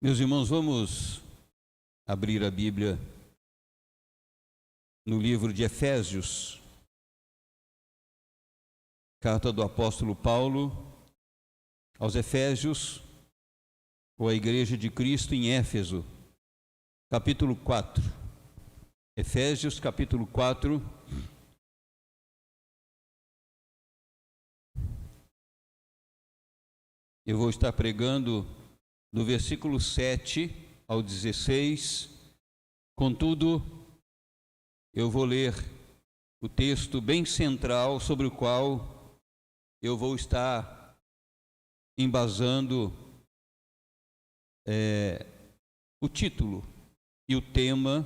Meus irmãos, vamos abrir a Bíblia no livro de Efésios, carta do apóstolo Paulo aos Efésios, ou à Igreja de Cristo em Éfeso, capítulo 4. Efésios, capítulo 4. Eu vou estar pregando do versículo 7 ao 16, contudo, eu vou ler o texto bem central sobre o qual eu vou estar embasando o título e o tema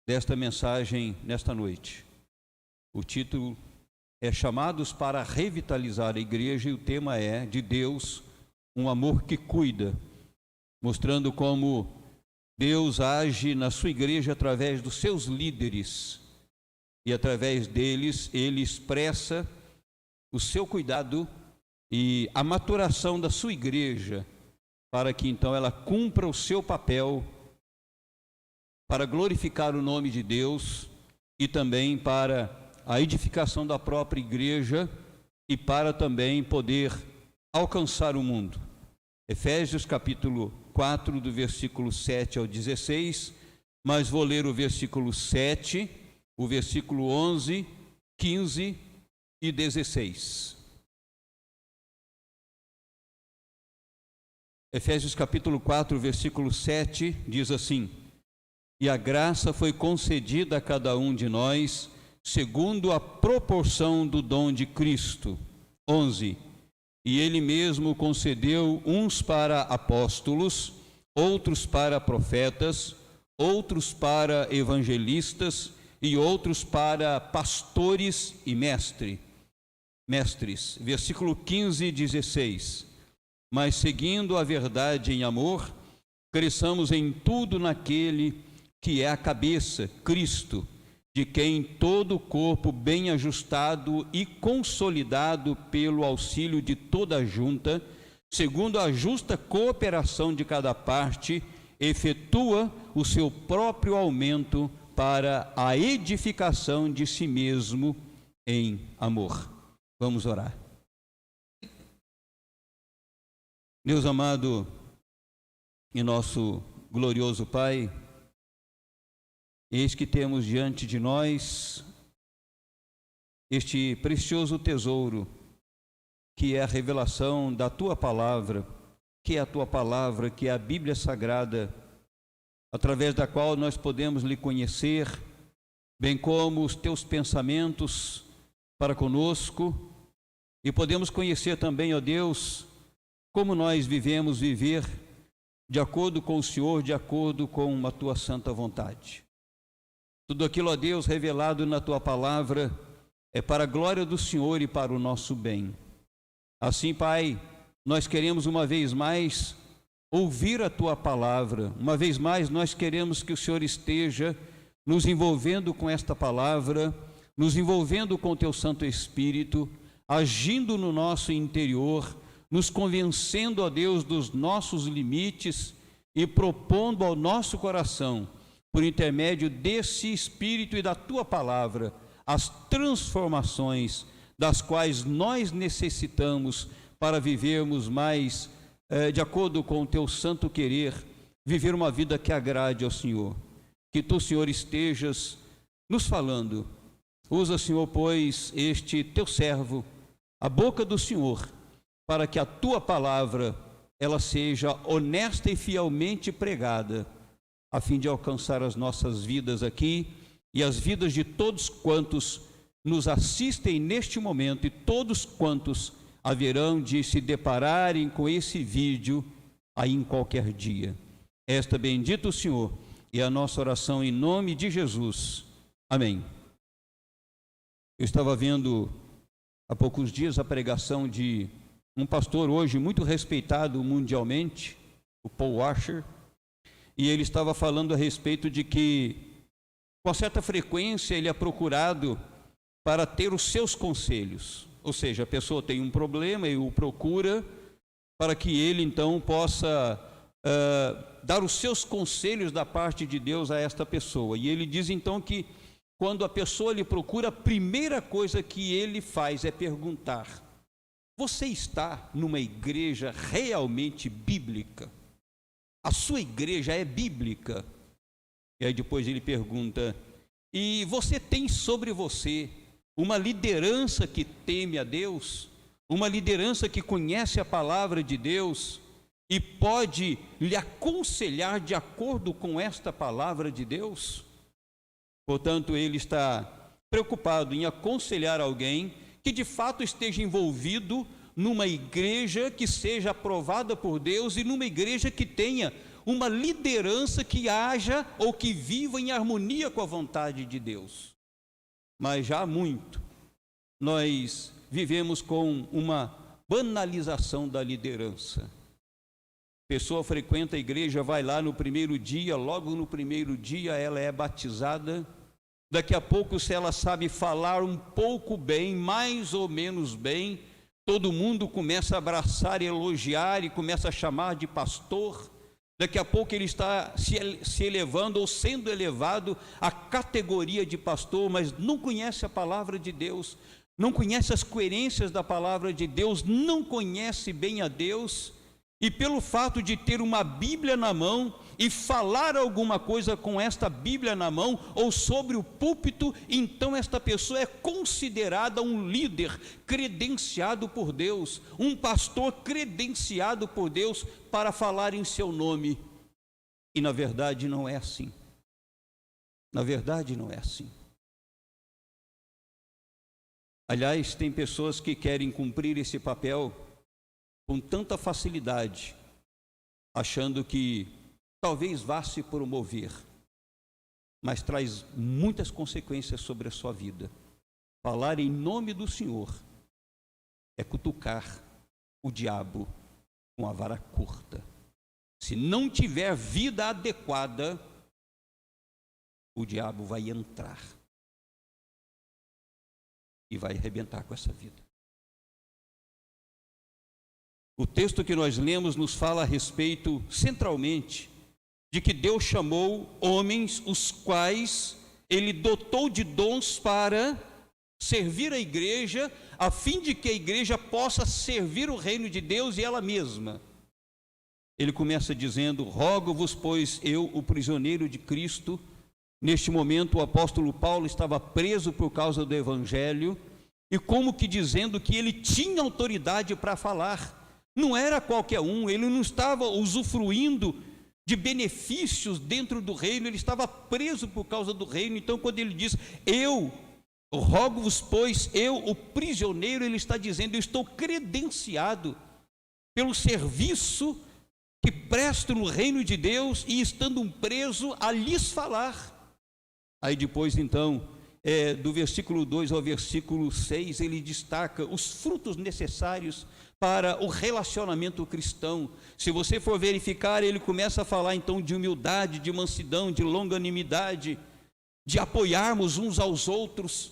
desta mensagem nesta noite. O título é Chamados para Revitalizar a Igreja e o tema é de Deus, um amor que cuida, mostrando como Deus age na sua igreja através dos seus líderes e através deles ele expressa o seu cuidado e a maturação da sua igreja para que então ela cumpra o seu papel para glorificar o nome de Deus e também para a edificação da própria igreja e para também poder alcançar o mundo. Efésios capítulo 4, do versículo 7 ao 16, mas vou ler o versículo 7, o versículo 11, 15 e 16. Efésios capítulo 4, versículo 7, diz assim: E a graça foi concedida a cada um de nós, segundo a proporção do dom de Cristo. 11. E ele mesmo concedeu uns para apóstolos, outros para profetas, outros para evangelistas e outros para pastores e mestres. Versículo 15 e 16. Mas seguindo a verdade em amor, cresçamos em tudo naquele que é a cabeça, Cristo, de quem todo o corpo bem ajustado e consolidado pelo auxílio de toda a junta, segundo a justa cooperação de cada parte, efetua o seu próprio aumento para a edificação de si mesmo em amor. Vamos orar. Deus amado e nosso glorioso Pai, eis que temos diante de nós este precioso tesouro, que é a revelação da Tua Palavra, que é a Tua Palavra, que é a Bíblia Sagrada, através da qual nós podemos lhe conhecer, bem como os Teus pensamentos para conosco, e podemos conhecer também, ó Deus, como nós devemos viver de acordo com o Senhor, de acordo com a Tua santa vontade. Tudo aquilo, ó Deus, revelado na Tua Palavra, é para a glória do Senhor e para o nosso bem. Assim, Pai, nós queremos uma vez mais ouvir a Tua Palavra. Uma vez mais, nós queremos que o Senhor esteja nos envolvendo com esta Palavra, nos envolvendo com o Teu Santo Espírito, agindo no nosso interior, nos convencendo, ó Deus, dos nossos limites e propondo ao nosso coração, por intermédio desse Espírito e da Tua Palavra, as transformações das quais nós necessitamos para vivermos mais de acordo com o Teu santo querer, viver uma vida que agrade ao Senhor. Que Tu, Senhor, estejas nos falando. Usa, Senhor, pois, este Teu servo, a boca do Senhor, para que a Tua Palavra, ela seja honesta e fielmente pregada, a fim de alcançar as nossas vidas aqui e as vidas de todos quantos nos assistem neste momento e todos quantos haverão de se depararem com esse vídeo aí em qualquer dia. Esta bendito o Senhor e a nossa oração em nome de Jesus. Amém. Eu estava vendo há poucos dias a pregação de um pastor hoje muito respeitado mundialmente, o Paul Washer, e ele estava falando a respeito de que, com certa frequência, ele é procurado para ter os seus conselhos. Ou seja, a pessoa tem um problema e o procura para que ele, então, possa dar os seus conselhos da parte de Deus a esta pessoa. E ele diz então que quando a pessoa lhe procura, a primeira coisa que ele faz é perguntar: você está numa igreja realmente bíblica? A sua igreja é bíblica? E aí depois ele pergunta: e você tem sobre você uma liderança que teme a Deus? Uma liderança que conhece a palavra de Deus e pode lhe aconselhar de acordo com esta palavra de Deus? Portanto, ele está preocupado em aconselhar alguém que de fato esteja envolvido numa igreja que seja aprovada por Deus e numa igreja que tenha uma liderança que haja ou que viva em harmonia com a vontade de Deus. Mas já há muito nós vivemos com uma banalização da liderança. A pessoa frequenta a igreja, vai lá no primeiro dia, logo no primeiro dia ela é batizada. Daqui a pouco, se ela sabe falar um pouco bem, mais ou menos bem, todo mundo começa a abraçar e elogiar e começa a chamar de pastor. Daqui a pouco ele está se elevando ou sendo elevado à categoria de pastor, mas não conhece a palavra de Deus, não conhece as coerências da palavra de Deus, não conhece bem a Deus, e pelo fato de ter uma Bíblia na mão e falar alguma coisa com esta Bíblia na mão ou sobre o púlpito, então esta pessoa é considerada um líder credenciado por Deus, um pastor credenciado por Deus para falar em seu nome. E na verdade não é assim. Na verdade não é assim. Aliás, tem pessoas que querem cumprir esse papel com tanta facilidade, achando que talvez vá se promover, mas traz muitas consequências sobre a sua vida. Falar em nome do Senhor é cutucar o diabo com a vara curta. Se não tiver vida adequada, o diabo vai entrar e vai arrebentar com essa vida. O texto que nós lemos nos fala a respeito, centralmente, de que Deus chamou homens, os quais Ele dotou de dons para servir a igreja, a fim de que a igreja possa servir o reino de Deus e ela mesma. Ele começa dizendo: rogo-vos, pois eu, o prisioneiro de Cristo. Neste momento o apóstolo Paulo estava preso por causa do evangelho, e como que dizendo que ele tinha autoridade para falar. Não era qualquer um, ele não estava usufruindo de benefícios dentro do reino, ele estava preso por causa do reino. Então quando ele diz, eu rogo-vos, pois eu, o prisioneiro, ele está dizendo, eu estou credenciado pelo serviço que presto no reino de Deus e estando um preso a lhes falar. Aí depois então, do versículo 2 ao versículo 6, ele destaca os frutos necessários para o relacionamento cristão. Se você for verificar, ele começa a falar então de humildade, de mansidão, de longanimidade, de apoiarmos uns aos outros.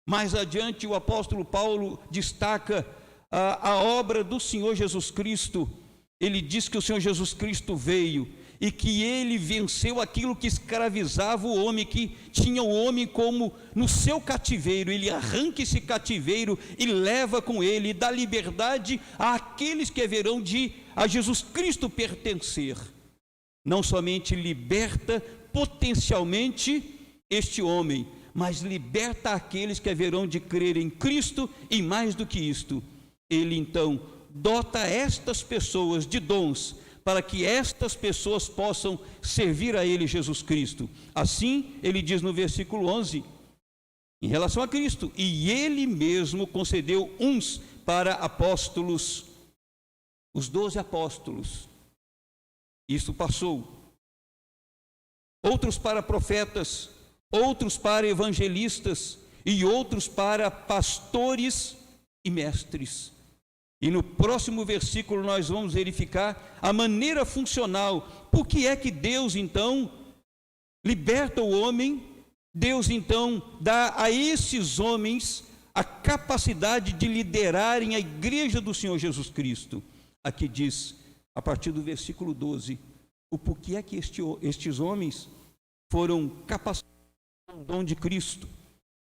Mais adiante o apóstolo Paulo destaca a obra do Senhor Jesus Cristo. Ele diz que o Senhor Jesus Cristo veio e que ele venceu aquilo que escravizava o homem, que tinha o homem como no seu cativeiro. Ele arranca esse cativeiro e leva com ele, e dá liberdade àqueles que haverão de a Jesus Cristo pertencer. Não somente liberta potencialmente este homem, mas liberta aqueles que haverão de crer em Cristo, e mais do que isto, ele então dota estas pessoas de dons, para que estas pessoas possam servir a ele, Jesus Cristo. Assim, ele diz no versículo 11, em relação a Cristo, e ele mesmo concedeu uns para apóstolos, os 12 apóstolos, isso passou, outros para profetas, outros para evangelistas, e outros para pastores e mestres. E no próximo versículo nós vamos verificar a maneira funcional. Por que é que Deus então liberta o homem? Deus então dá a esses homens a capacidade de liderarem a igreja do Senhor Jesus Cristo. Aqui diz, a partir do versículo 12, o porquê é que estes homens foram capacitados com o dom de Cristo.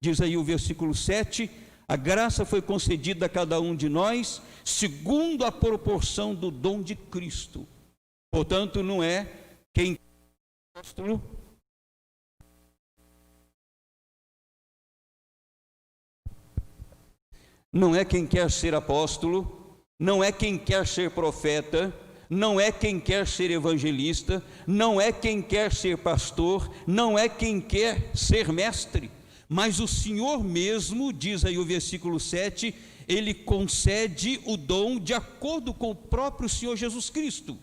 Diz aí o versículo 7, a graça foi concedida a cada um de nós, segundo a proporção do dom de Cristo. Portanto, não é quem é apóstolo, não é quem quer ser apóstolo, não é quem quer ser profeta, não é quem quer ser evangelista, não é quem quer ser pastor, não é quem quer ser mestre, mas o Senhor mesmo, diz aí o versículo 7, Ele concede o dom de acordo com o próprio Senhor Jesus Cristo.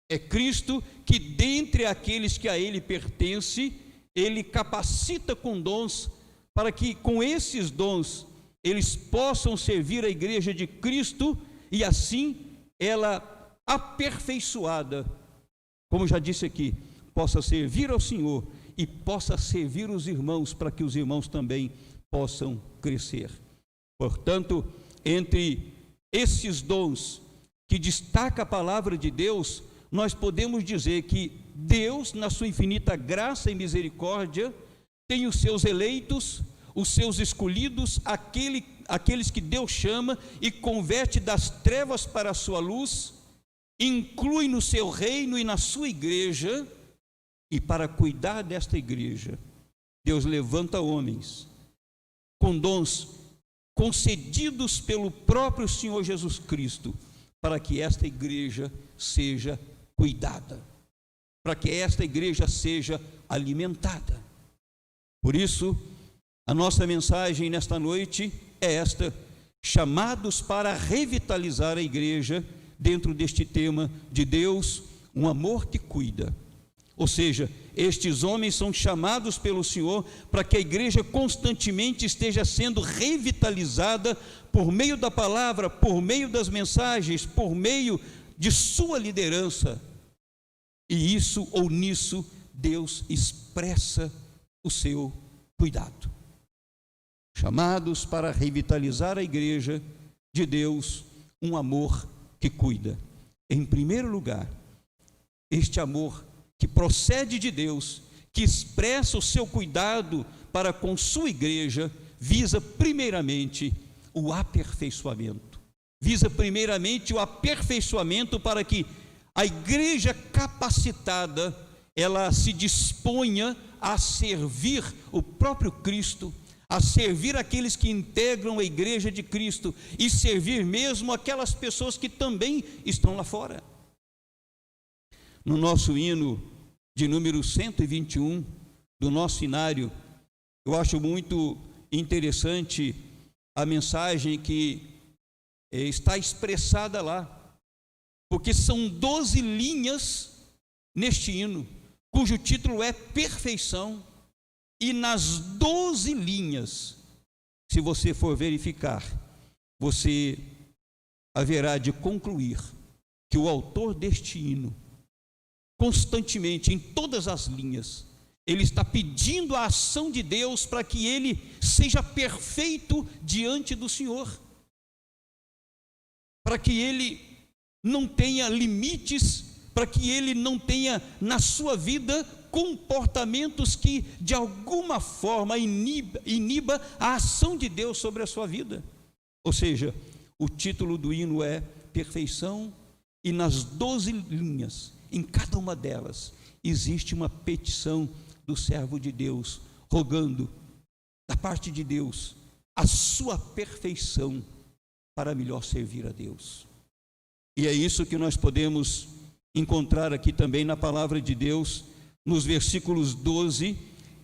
É Cristo que, dentre aqueles que a Ele pertence, Ele capacita com dons, para que com esses dons eles possam servir a igreja de Cristo, e assim ela, aperfeiçoada, como já disse aqui, possa servir ao Senhor e possa servir os irmãos, para que os irmãos também possam crescer. Portanto, entre esses dons que destaca a palavra de Deus, nós podemos dizer que Deus, na sua infinita graça e misericórdia, tem os seus eleitos, os seus escolhidos, aqueles que Deus chama e converte das trevas para a sua luz, inclui no seu reino e na sua igreja, e para cuidar desta igreja, Deus levanta homens com dons concedidos pelo próprio Senhor Jesus Cristo, para que esta igreja seja cuidada, para que esta igreja seja alimentada. Por isso, a nossa mensagem nesta noite é esta: chamados para revitalizar a igreja dentro deste tema de Deus, um amor que cuida. Ou seja, estes homens são chamados pelo Senhor para que a igreja constantemente esteja sendo revitalizada por meio da palavra, por meio das mensagens, por meio de sua liderança. E isso ou nisso Deus expressa o seu cuidado. Chamados para revitalizar a igreja de Deus, um amor que cuida. Em primeiro lugar, este amor que procede de Deus, que expressa o seu cuidado para com sua igreja, visa primeiramente o aperfeiçoamento. Visa primeiramente o aperfeiçoamento para que a igreja capacitada, ela se disponha a servir o próprio Cristo, a servir aqueles que integram a igreja de Cristo e servir mesmo aquelas pessoas que também estão lá fora. No nosso hino de número 121 do nosso inário, eu acho muito interessante a mensagem que está expressada lá, porque são 12 linhas neste hino, cujo título é Perfeição, e nas 12 linhas, se você for verificar, você haverá de concluir que o autor deste hino, constantemente, em todas as linhas, ele está pedindo a ação de Deus para que ele seja perfeito diante do Senhor, para que ele não tenha limites, para que ele não tenha na sua vida comportamentos que de alguma forma iniba a ação de Deus sobre a sua vida. Ou seja, o título do hino é Perfeição, e nas 12 linhas, em cada uma delas, existe uma petição do servo de Deus, rogando da parte de Deus a sua perfeição para melhor servir a Deus. E é isso que nós podemos encontrar aqui também na palavra de Deus, nos versículos 12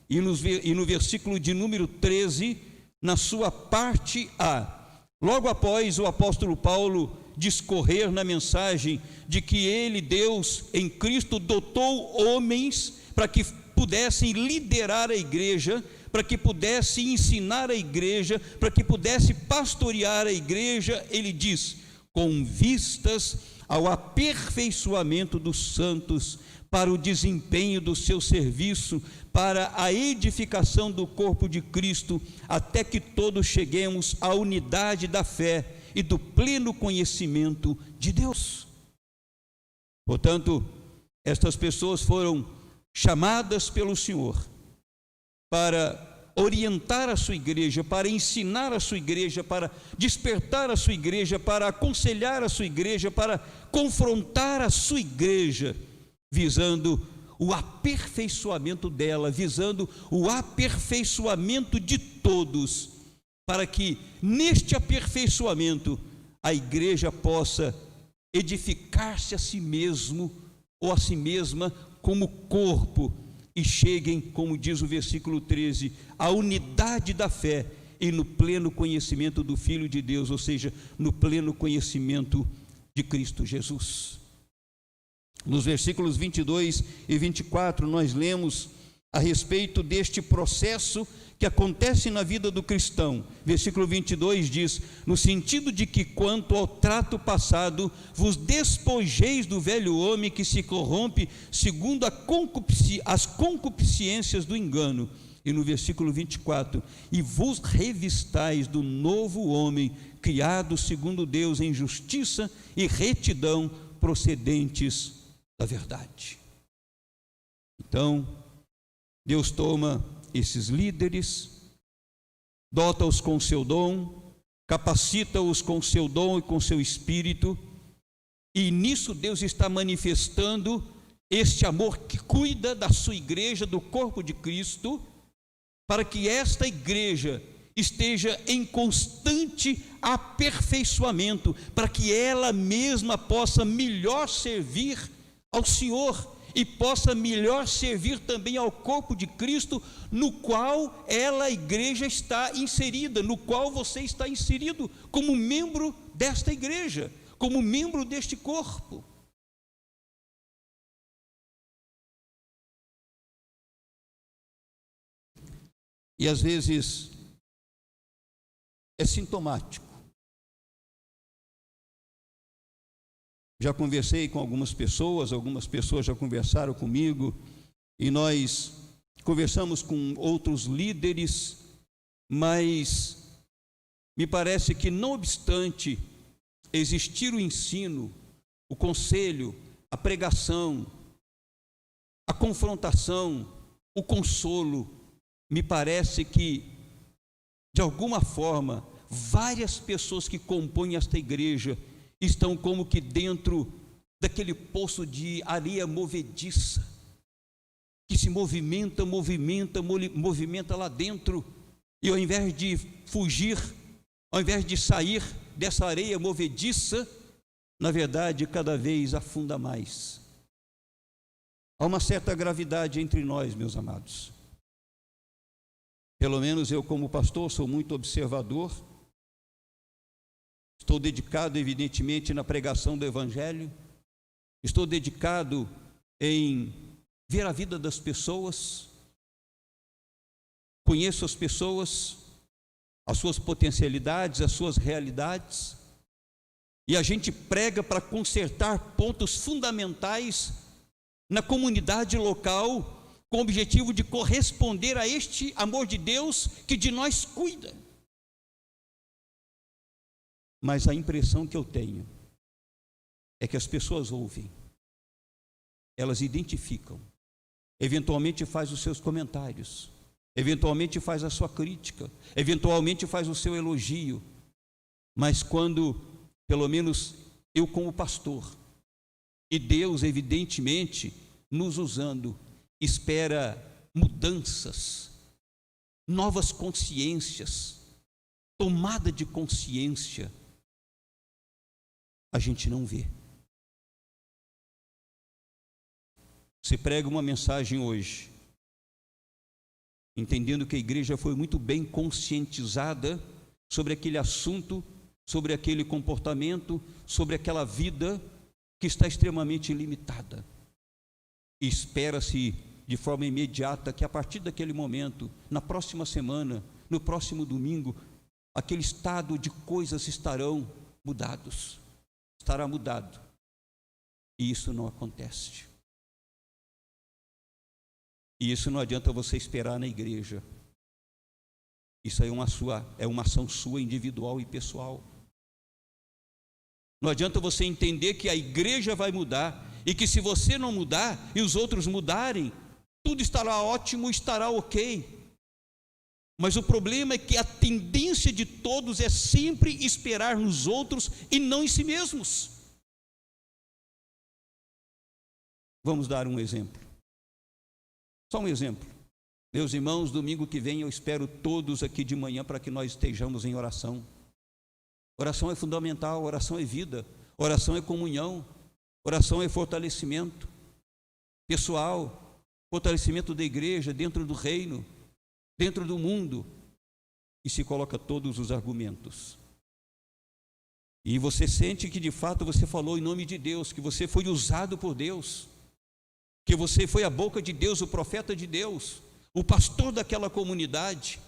e no versículo de número 13, na sua parte A. Logo após o apóstolo Paulo discorrer na mensagem de que ele, Deus, em Cristo, dotou homens para que pudessem liderar a igreja, para que pudesse ensinar a igreja, para que pudesse pastorear a igreja, ele diz: com vistas ao aperfeiçoamento dos santos, para o desempenho do seu serviço, para a edificação do corpo de Cristo, até que todos cheguemos à unidade da fé e do pleno conhecimento de Deus. Portanto, Estas pessoas foram chamadas pelo Senhor para orientar a sua igreja, para ensinar a sua igreja, para despertar a sua igreja, para aconselhar a sua igreja, para confrontar a sua igreja, visando o aperfeiçoamento dela, visando o aperfeiçoamento de todos, para que neste aperfeiçoamento a igreja possa edificar-se a si mesmo ou a si mesma como corpo, e cheguem, como diz o versículo 13, à unidade da fé e no pleno conhecimento do Filho de Deus, ou seja, no pleno conhecimento de Cristo Jesus. Nos versículos 22 e 24, nós lemos a respeito deste processo que acontece na vida do cristão. Versículo 22 diz: no sentido de que quanto ao trato passado, vos despojeis do velho homem que se corrompe segundo as concupiscências do engano. E no versículo 24: e vos revistais do novo homem, criado segundo Deus em justiça e retidão, procedentes da verdade. Então, Deus toma esses líderes, dota-os com seu dom, capacita-os com seu dom e com seu espírito, e nisso Deus está manifestando este amor que cuida da sua igreja, do corpo de Cristo, para que esta igreja esteja em constante aperfeiçoamento, para que ela mesma possa melhor servir ao Senhor e possa melhor servir também ao corpo de Cristo, no qual ela, a igreja, está inserida, no qual você está inserido como membro desta igreja, como membro deste corpo. E às vezes é sintomático. Já conversei com algumas pessoas já conversaram comigo, e nós conversamos com outros líderes, mas me parece que, não obstante existir o ensino, o conselho, a pregação, a confrontação, o consolo, me parece que, de alguma forma, várias pessoas que compõem esta igreja estão como que dentro daquele poço de areia movediça, que se movimenta lá dentro, e ao invés de fugir, ao invés de sair dessa areia movediça, na verdade, cada vez afunda mais. Há uma certa gravidade entre nós, meus amados. Pelo menos eu, como pastor, sou muito observador. Estou dedicado, evidentemente, na pregação do Evangelho. Estou dedicado em ver a vida das pessoas. Conheço as pessoas, as suas potencialidades, as suas realidades. E a gente prega para consertar pontos fundamentais na comunidade local, com o objetivo de corresponder a este amor de Deus que de nós cuida. Mas a impressão que eu tenho é que as pessoas ouvem, elas identificam, eventualmente faz os seus comentários, eventualmente faz a sua crítica, eventualmente faz o seu elogio, mas quando, pelo menos eu como pastor, e Deus evidentemente nos usando, espera mudanças, novas consciências, tomada de consciência, a gente não vê. Você prega uma mensagem hoje, entendendo que a igreja foi muito bem conscientizada sobre aquele assunto, sobre aquele comportamento, sobre aquela vida que está extremamente limitada. E espera-se de forma imediata que, a partir daquele momento, na próxima semana, no próximo domingo, aquele estado de coisas estará mudado. E isso não acontece. E isso não adianta você esperar na igreja. Isso aí é uma ação sua, individual e pessoal. Não adianta você entender que a igreja vai mudar e que se você não mudar e os outros mudarem, tudo estará ótimo, estará ok. Mas o problema é que a tendência de todos é sempre esperar nos outros e não em si mesmos. Vamos dar um exemplo. Só um exemplo. Meus irmãos, domingo que vem eu espero todos aqui de manhã para que nós estejamos em oração. Oração é fundamental, oração é vida, oração é comunhão, oração é fortalecimento pessoal, fortalecimento da igreja, dentro do reino, dentro do mundo. E se coloca todos os argumentos. E você sente que de fato você falou em nome de Deus, que você foi usado por Deus, que você foi a boca de Deus, o profeta de Deus, o pastor daquela comunidade.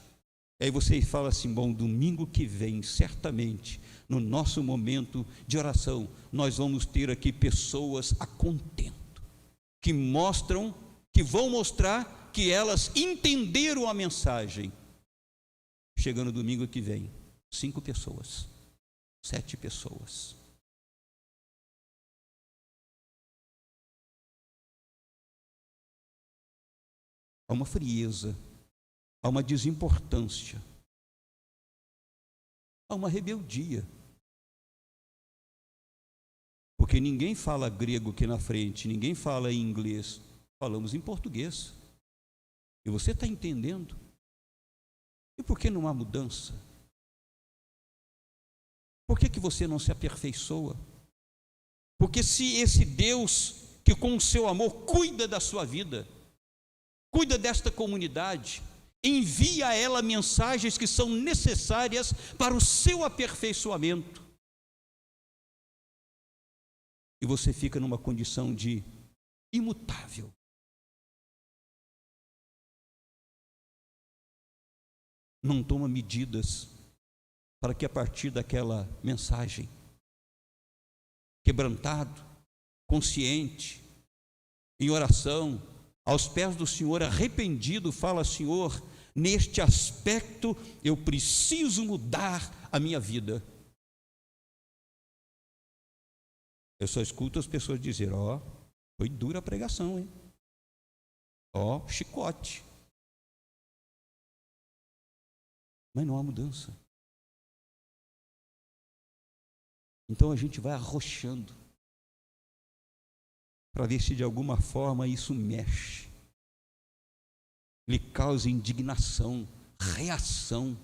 Aí você fala assim: bom, domingo que vem, certamente, no nosso momento de oração, nós vamos ter aqui pessoas a contento, que vão mostrar que elas entenderam a mensagem. Chegando domingo que vem, 5 pessoas, 7 pessoas. Há uma frieza, há uma desimportância, há uma rebeldia. Porque ninguém fala grego aqui na frente, ninguém fala em inglês, falamos em português. E você está entendendo? E por que não há mudança? Por que você não se aperfeiçoa? Porque se esse Deus que com o seu amor cuida da sua vida, cuida desta comunidade, envia a ela mensagens que são necessárias para o seu aperfeiçoamento, e você fica numa condição de imutável, não toma medidas para que a partir daquela mensagem, quebrantado, consciente, em oração, aos pés do Senhor, arrependido, fala: Senhor, neste aspecto eu preciso mudar a minha vida. Eu só escuto as pessoas dizer: ó, foi dura a pregação, hein? Ó, chicote. Mas não há mudança. Então a gente vai arrochando para ver se de alguma forma isso mexe, lhe causa indignação, reação,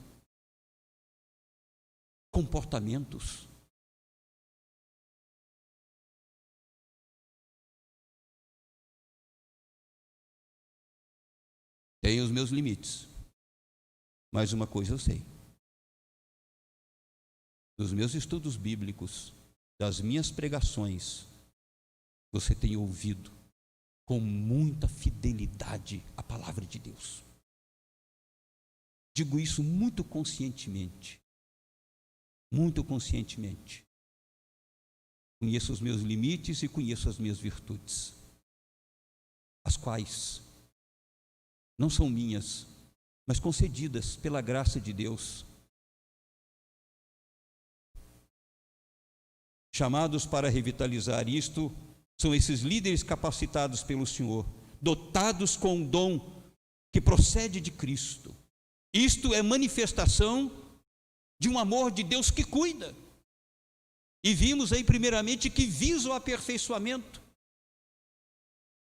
comportamentos. Tenho os meus limites, mas uma coisa eu sei: dos meus estudos bíblicos, das minhas pregações, você tem ouvido com muita fidelidade a palavra de Deus. Digo isso muito conscientemente. Muito conscientemente. Conheço os meus limites e conheço as minhas virtudes, as quais não são minhas, mas concedidas pela graça de Deus. Chamados para revitalizar isto são esses líderes capacitados pelo Senhor, dotados com um dom que procede de Cristo. Isto é manifestação de um amor de Deus que cuida. E vimos aí primeiramente que visa o aperfeiçoamento.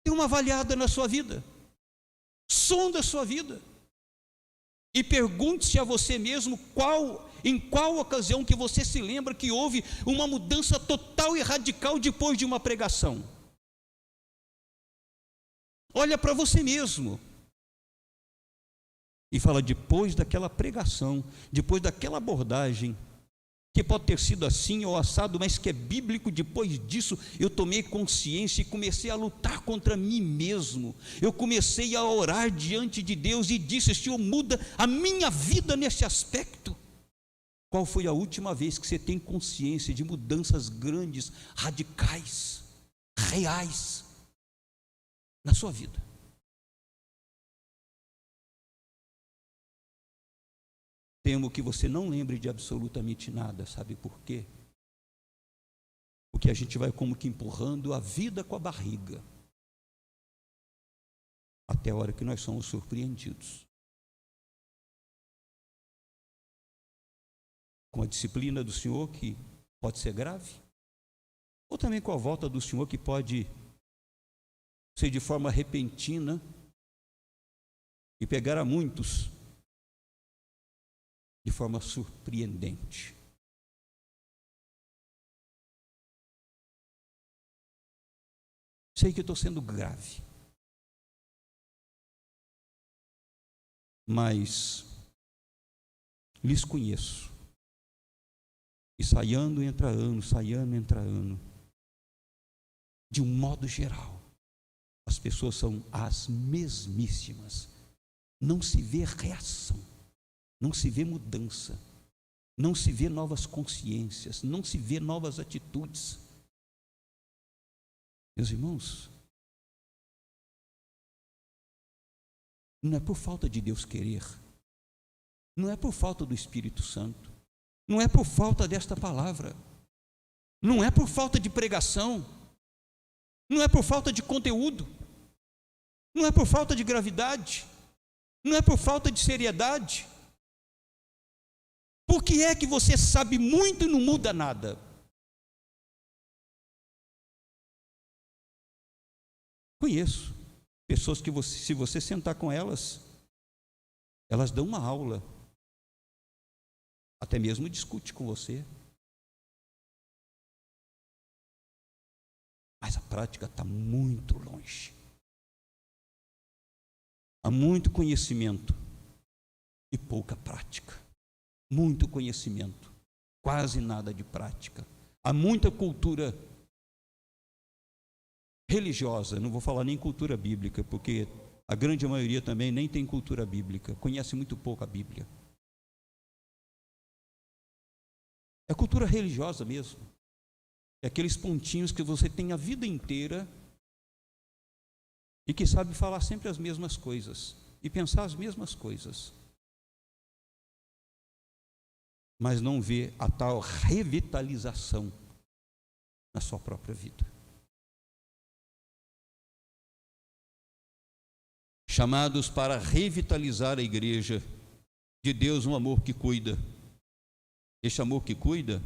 Dê uma avaliada na sua vida, sonda a sua vida e pergunte-se a você mesmo em qual ocasião que você se lembra que houve uma mudança total e radical depois de uma pregação. Olha para você mesmo e fala: depois daquela pregação, depois daquela abordagem, que pode ter sido assim ou assado, mas que é bíblico, depois disso eu tomei consciência e comecei a lutar contra mim mesmo. Eu comecei a orar diante de Deus e disse: Senhor, muda a minha vida nesse aspecto. Qual foi a última vez que você tem consciência de mudanças grandes, radicais, reais na sua vida? Temo que você não lembre de absolutamente nada. Sabe por quê? Porque a gente vai como que empurrando a vida com a barriga, até a hora que nós somos surpreendidos com a disciplina do Senhor, que pode ser grave, ou também com a volta do Senhor, que pode ser de forma repentina e pegar a muitos de forma surpreendente. Sei que estou sendo grave, mas lhes conheço. E sai ano, entra ano, de um modo geral, as pessoas são as mesmíssimas. Não se vê reação, não se vê mudança, não se vê novas consciências, não se vê novas atitudes. Meus irmãos, não é por falta de Deus querer, não é por falta do Espírito Santo, não é por falta desta palavra, não é por falta de pregação, não é por falta de conteúdo, não é por falta de gravidade, não é por falta de seriedade. Por que é que você sabe muito e não muda nada? Conheço pessoas que se você sentar com elas, elas dão uma aula, até mesmo discute com você, mas a prática está muito longe. Há muito conhecimento e pouca prática. Muito conhecimento, quase nada de prática. Há muita cultura religiosa, não vou falar nem cultura bíblica, porque a grande maioria também nem tem cultura bíblica, conhece muito pouco a Bíblia. É cultura religiosa mesmo. É aqueles pontinhos que você tem a vida inteira e que sabe falar sempre as mesmas coisas e pensar as mesmas coisas, mas não vê a tal revitalização na sua própria vida. Chamados para revitalizar a igreja de Deus, um amor que cuida. Este amor que cuida,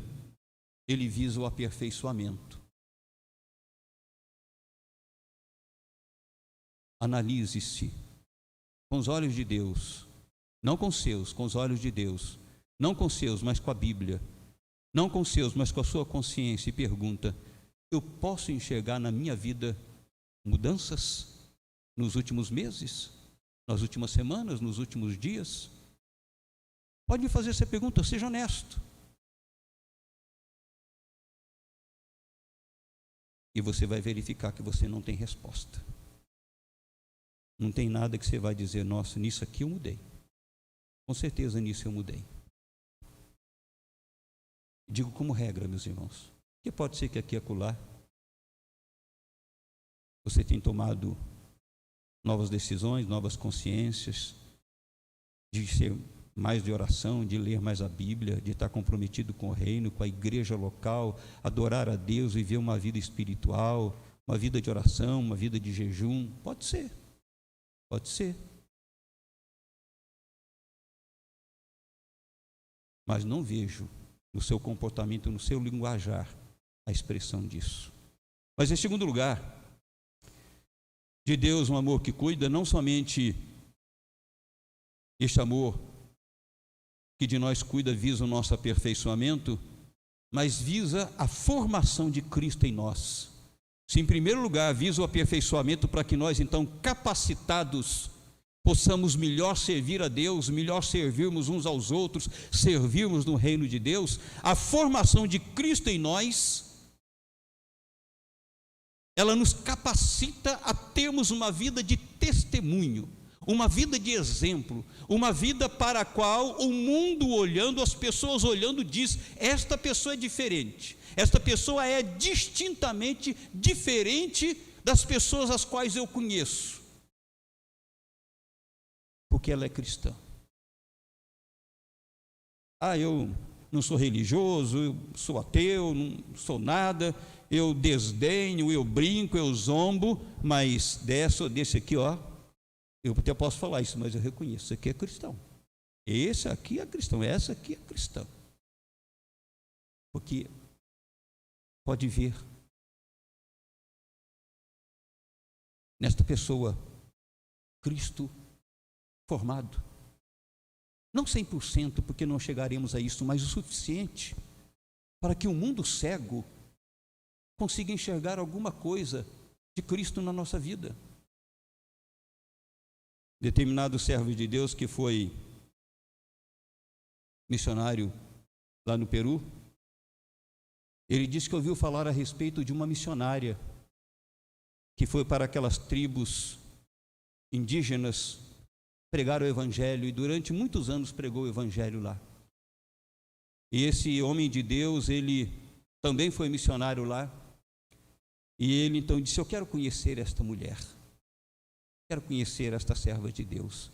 ele visa o aperfeiçoamento. Analise-se com os olhos de Deus, não com os seus, com os olhos de Deus, não com os seus, mas com a Bíblia, não com os seus, mas com a sua consciência, e pergunta: eu posso enxergar na minha vida mudanças nos últimos meses, nas últimas semanas, nos últimos dias? Pode me fazer essa pergunta, seja honesto. E você vai verificar que você não tem resposta. Não tem nada que você vai dizer: nossa, nisso aqui eu mudei. Com certeza nisso eu mudei. Digo como regra, meus irmãos, que pode ser que aqui e acolá você tenha tomado novas decisões, novas consciências, de ser mais de oração, de ler mais a Bíblia, de estar comprometido com o reino, com a igreja local, adorar a Deus, viver uma vida espiritual, uma vida de oração, uma vida de jejum. Pode ser, pode ser. Mas não vejo no seu comportamento, no seu linguajar, a expressão disso. Mas em segundo lugar, de Deus um amor que cuida, não somente este amor que de nós cuida visa o nosso aperfeiçoamento, mas visa a formação de Cristo em nós. Se em primeiro lugar visa o aperfeiçoamento para que nós então capacitados possamos melhor servir a Deus, melhor servirmos uns aos outros, servirmos no reino de Deus, a formação de Cristo em nós, ela nos capacita a termos uma vida de testemunho, uma vida de exemplo, uma vida para a qual o mundo olhando, as pessoas olhando, diz: esta pessoa é diferente, esta pessoa é distintamente diferente das pessoas as quais eu conheço, porque ela é cristã. Eu não sou religioso, eu sou ateu, não sou nada, eu desdenho, eu brinco, eu zombo, mas desse aqui, ó, eu até posso falar isso, mas eu reconheço, esse aqui é cristão. Esse aqui é cristão, essa aqui é cristã. Porque pode ver nesta pessoa Cristo formado. Não 100%, porque não chegaremos a isso, mas o suficiente para que o mundo cego consiga enxergar alguma coisa de Cristo na nossa vida. Determinado servo de Deus que foi missionário lá no Peru, ele disse que ouviu falar a respeito de uma missionária que foi para aquelas tribos indígenas pregar o evangelho, e durante muitos anos pregou o evangelho lá. E esse homem de Deus, ele também foi missionário lá, e ele então disse: eu quero conhecer esta mulher, quero conhecer esta serva de Deus.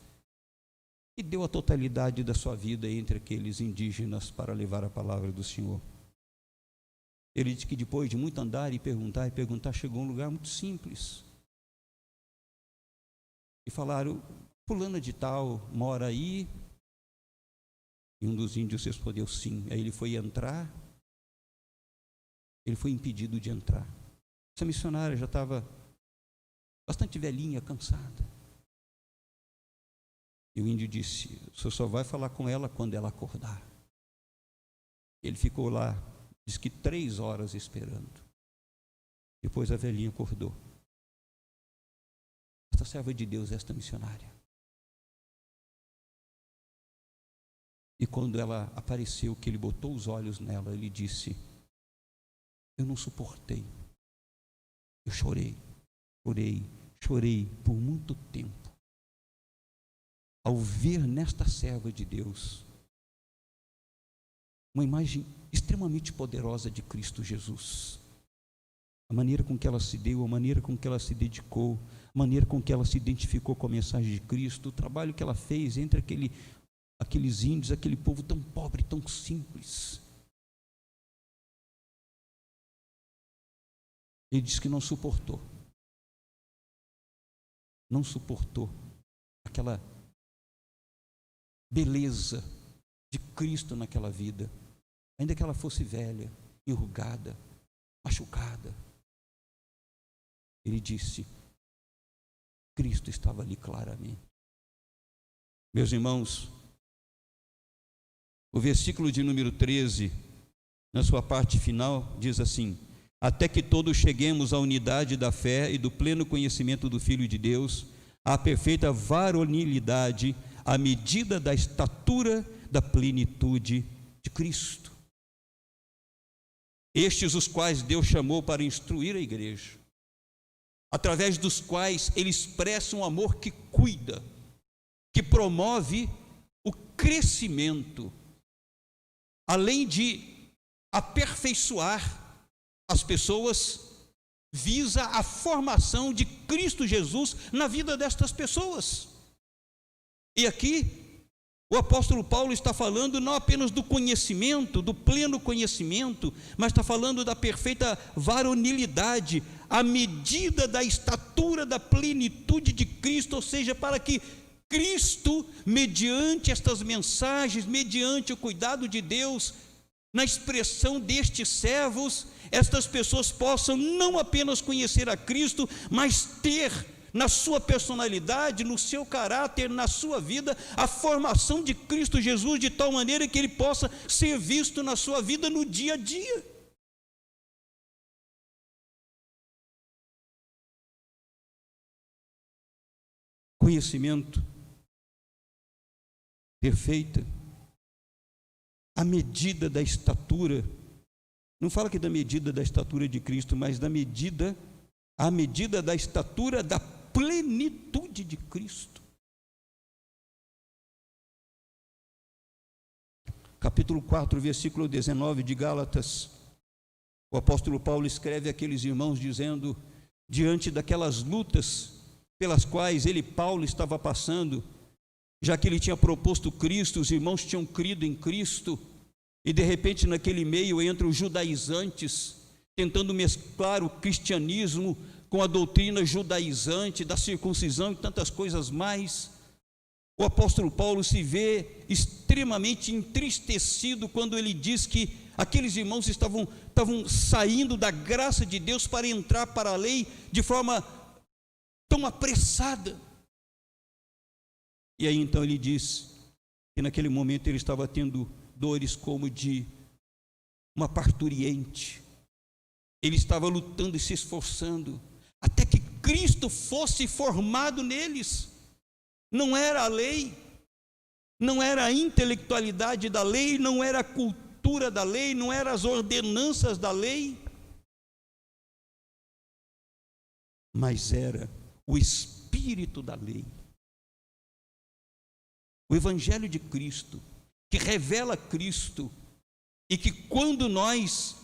E deu a totalidade da sua vida entre aqueles indígenas para levar a palavra do Senhor. Ele disse que depois de muito andar e perguntar, chegou a um lugar muito simples. E falaram: fulana de tal mora aí? E um dos índios respondeu sim. Aí ele foi entrar, ele foi impedido de entrar. Essa missionária já estava bastante velhinha, cansada. E o índio disse: o senhor só vai falar com ela quando ela acordar. Ele ficou lá, diz que 3 horas esperando. Depois a velhinha acordou. Esta serva de Deus, esta missionária. E quando ela apareceu, que ele botou os olhos nela, ele disse: eu não suportei. Eu chorei por muito tempo, ao ver nesta serva de Deus uma imagem extremamente poderosa de Cristo Jesus. A maneira com que ela se deu, a maneira com que ela se dedicou, a maneira com que ela se identificou com a mensagem de Cristo, o trabalho que ela fez entre aqueles índios, aquele povo tão pobre, tão simples. Ele disse que não suportou aquela beleza de Cristo naquela vida, ainda que ela fosse velha, enrugada, machucada. Ele disse: Cristo estava ali claramente. Meus irmãos, o versículo de número 13, na sua parte final, diz assim: até que todos cheguemos à unidade da fé e do pleno conhecimento do Filho de Deus, à perfeita varonilidade, à medida da estatura da plenitude de Cristo. Estes os quais Deus chamou para instruir a igreja, através dos quais Ele expressa um amor que cuida, que promove o crescimento, além de aperfeiçoar as pessoas, visa a formação de Cristo Jesus na vida destas pessoas. E aqui o apóstolo Paulo está falando não apenas do conhecimento, do pleno conhecimento, mas está falando da perfeita varonilidade, à medida da estatura da plenitude de Cristo, ou seja, para que Cristo, mediante estas mensagens, mediante o cuidado de Deus, na expressão destes servos, estas pessoas possam não apenas conhecer a Cristo, mas ter na sua personalidade, no seu caráter, na sua vida, a formação de Cristo Jesus, de tal maneira que Ele possa ser visto na sua vida no dia a dia. Conhecimento perfeita, a medida da estatura, não fala aqui da medida da estatura de Cristo, mas a medida da estatura da plenitude de Cristo. Capítulo 4, versículo 19 de Gálatas, o apóstolo Paulo escreve àqueles irmãos dizendo, diante daquelas lutas pelas quais Paulo estava passando, já que ele tinha proposto Cristo, os irmãos tinham crido em Cristo, e de repente naquele meio entram os judaizantes, tentando mesclar o cristianismo com a doutrina judaizante da circuncisão e tantas coisas mais. O apóstolo Paulo se vê extremamente entristecido quando ele diz que aqueles irmãos estavam saindo da graça de Deus para entrar para a lei de forma tão apressada. E aí então ele diz que naquele momento ele estava tendo dores como de uma parturiente. Ele estava lutando e se esforçando até que Cristo fosse formado neles. Não era a lei, não era a intelectualidade da lei, não era a cultura da lei, não eram as ordenanças da lei, mas era o espírito da lei. O Evangelho de Cristo, que revela Cristo, e que quando nós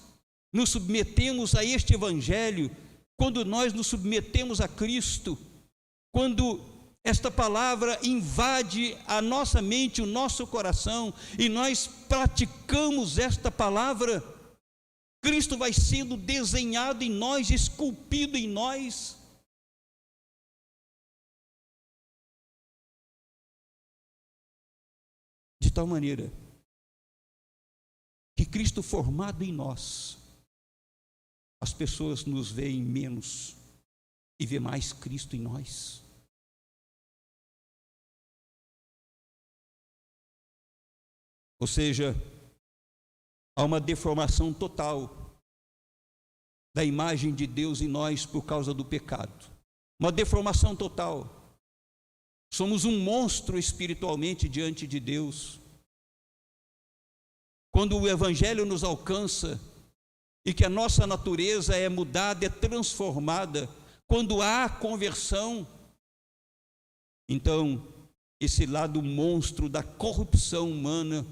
nos submetemos a este Evangelho, quando nós nos submetemos a Cristo, quando esta palavra invade a nossa mente, o nosso coração, e nós praticamos esta palavra, Cristo vai sendo desenhado em nós, esculpido em nós. De tal maneira que Cristo formado em nós, as pessoas nos veem menos e vê mais Cristo em nós. Ou seja, há uma deformação total da imagem de Deus em nós por causa do pecado. Uma deformação total. Somos um monstro espiritualmente diante de Deus. Quando o Evangelho nos alcança e que a nossa natureza é mudada, é transformada, quando há conversão, então esse lado monstro da corrupção humana,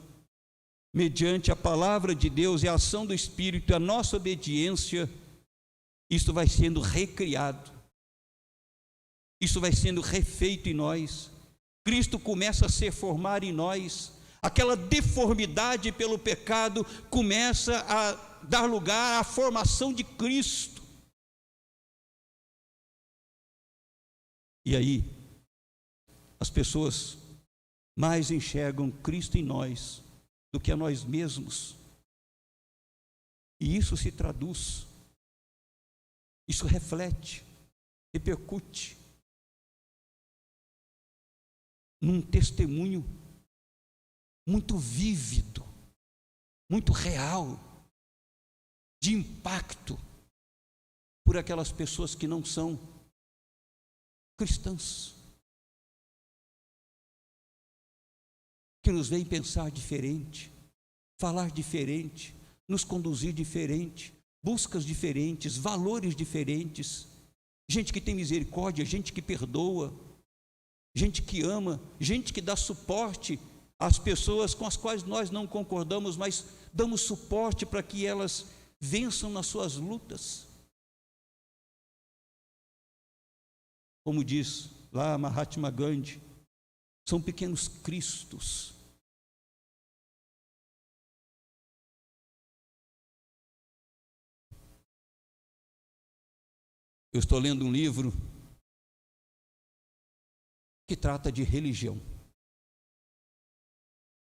mediante a palavra de Deus e a ação do Espírito e a nossa obediência, isso vai sendo recriado, isso vai sendo refeito em nós. Cristo começa a ser formado em nós, aquela deformidade pelo pecado começa a dar lugar à formação de Cristo. E aí, as pessoas mais enxergam Cristo em nós do que a nós mesmos. E isso se traduz, isso reflete, repercute num testemunho muito vívido, muito real, de impacto por aquelas pessoas que não são cristãs, que nos veem pensar diferente, falar diferente, nos conduzir diferente, buscas diferentes, valores diferentes, gente que tem misericórdia, gente que perdoa, gente que ama, gente que dá suporte às pessoas com as quais nós não concordamos, mas damos suporte para que elas vençam nas suas lutas. Como diz lá Mahatma Gandhi, são pequenos cristos. Eu estou lendo um livro que trata de religião.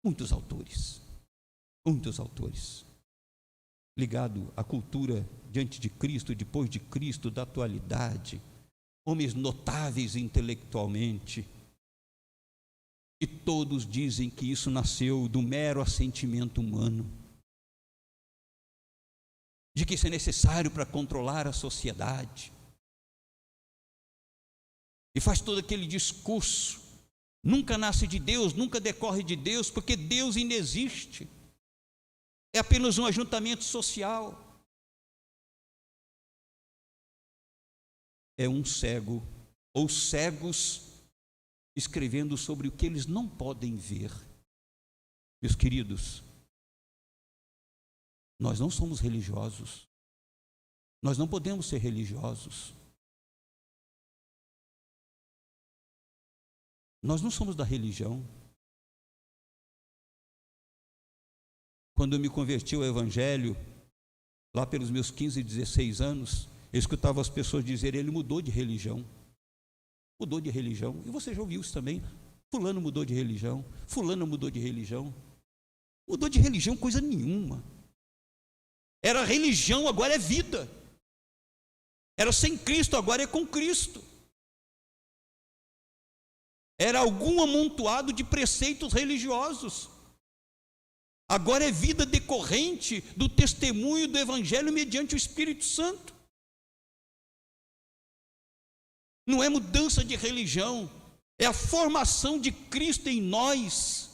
Muitos autores, ligado à cultura diante de Cristo, depois de Cristo, da atualidade, homens notáveis intelectualmente, e todos dizem que isso nasceu do mero assentimento humano, de que isso é necessário para controlar a sociedade, e faz todo aquele discurso, nunca nasce de Deus, nunca decorre de Deus, porque Deus inexiste, é apenas um ajuntamento social. É um cego, ou cegos, escrevendo sobre o que eles não podem ver. Meus queridos, nós não somos religiosos, nós não podemos ser religiosos, nós não somos da religião. Quando eu me converti ao Evangelho, lá pelos meus 15, 16 anos, eu escutava as pessoas dizerem: ele mudou de religião. Mudou de religião. E você já ouviu isso também? Fulano mudou de religião. Fulano mudou de religião. Mudou de religião coisa nenhuma. Era religião, agora é vida. Era sem Cristo, agora é com Cristo. Era algum amontoado de preceitos religiosos. Agora é vida decorrente do testemunho do Evangelho mediante o Espírito Santo. Não é mudança de religião, é a formação de Cristo em nós,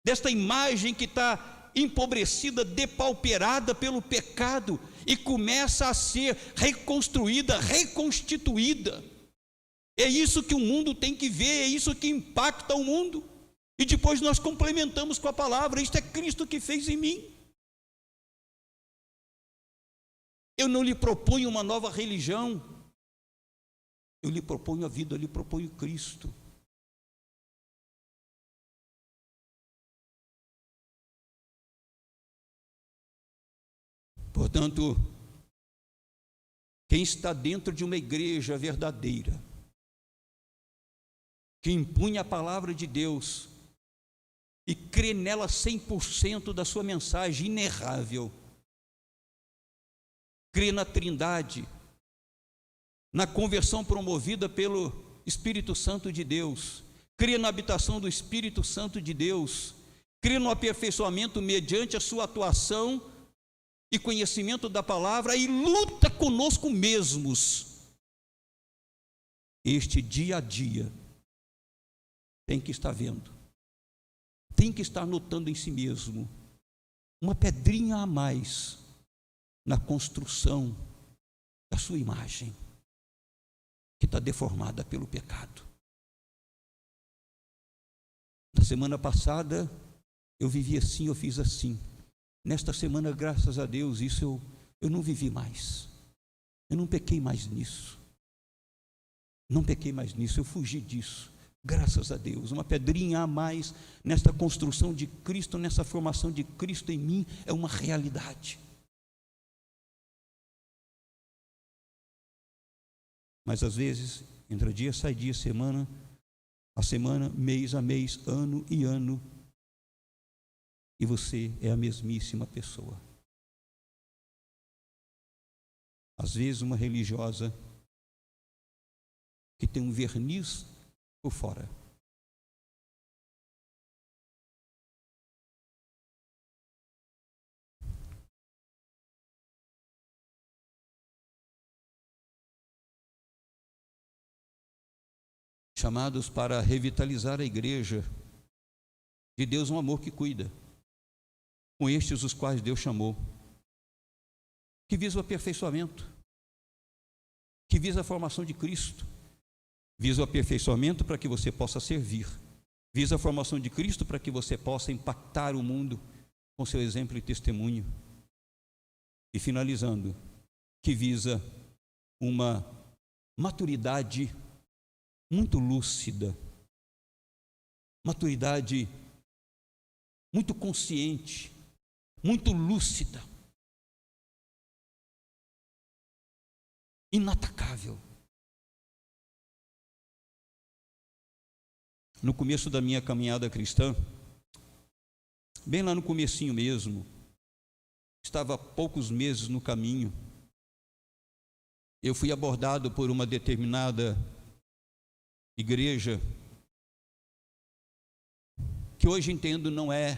desta imagem que está empobrecida, depauperada pelo pecado, e começa a ser reconstruída, reconstituída. É isso que o mundo tem que ver, é isso que impacta o mundo. E depois nós complementamos com a palavra: isto é Cristo que fez em mim. Eu não lhe proponho uma nova religião, eu lhe proponho a vida, eu lhe proponho Cristo. Portanto, quem está dentro de uma igreja verdadeira, que impunha a palavra de Deus e crê nela 100% da sua mensagem inerrável, crê na Trindade, na conversão promovida pelo Espírito Santo de Deus, crê na habitação do Espírito Santo de Deus, crê no aperfeiçoamento mediante a sua atuação e conhecimento da palavra, e luta conosco mesmos. Este dia a dia tem que estar vendo, tem que estar notando em si mesmo uma pedrinha a mais na construção da sua imagem, que está deformada pelo pecado. Na semana passada eu vivi assim, eu fiz assim. Nesta semana, graças a Deus, isso eu não vivi mais. Eu não pequei mais nisso. Não pequei mais nisso, eu fugi disso. Graças a Deus, uma pedrinha a mais nesta construção de Cristo, nessa formação de Cristo em mim, é uma realidade. Mas às vezes, entra dia, sai dia, semana a semana, mês a mês, ano e ano, e você é a mesmíssima pessoa. Às vezes uma religiosa que tem um verniz por fora. Chamados para revitalizar a igreja de Deus, um amor que cuida, com estes os quais Deus chamou, que visa o aperfeiçoamento, que visa a formação de Cristo, visa o aperfeiçoamento para que você possa servir, visa a formação de Cristo para que você possa impactar o mundo com seu exemplo e testemunho, e finalizando, que visa uma maturidade muito lúcida, maturidade muito consciente, muito lúcida, inatacável. No começo da minha caminhada cristã, bem lá no comecinho mesmo, estava há poucos meses no caminho, eu fui abordado por uma determinada igreja, que hoje entendo não é